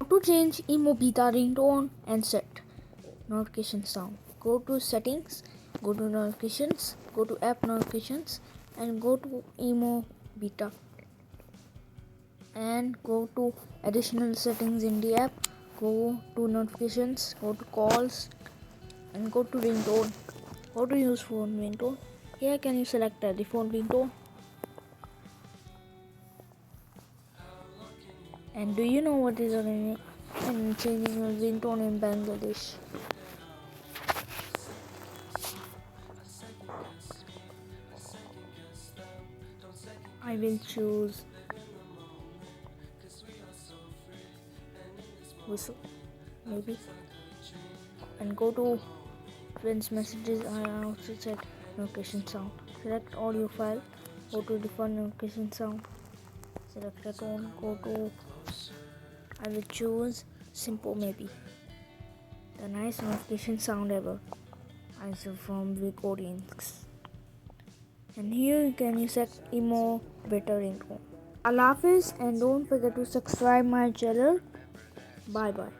To change emo beta ringtone and set notification sound, go to settings, go to notifications, go to app notifications, and go to emo beta, and go to additional settings in the app, go to notifications, go to calls, and go to ringtone. How to use phone ringtone? Here can you select the phone ringtone. And do you know what is changing your ringtone in Bangladesh? I will choose whistle, maybe, and go to friends messages. I also set notification sound. Select audio file, go to default notification sound, select a tone, go to, I will choose simple, maybe, the nice notification sound ever. I saw from recordings. And here you can set emo better ringtone. Allah Hafiz, and don't forget to subscribe my channel. Bye bye.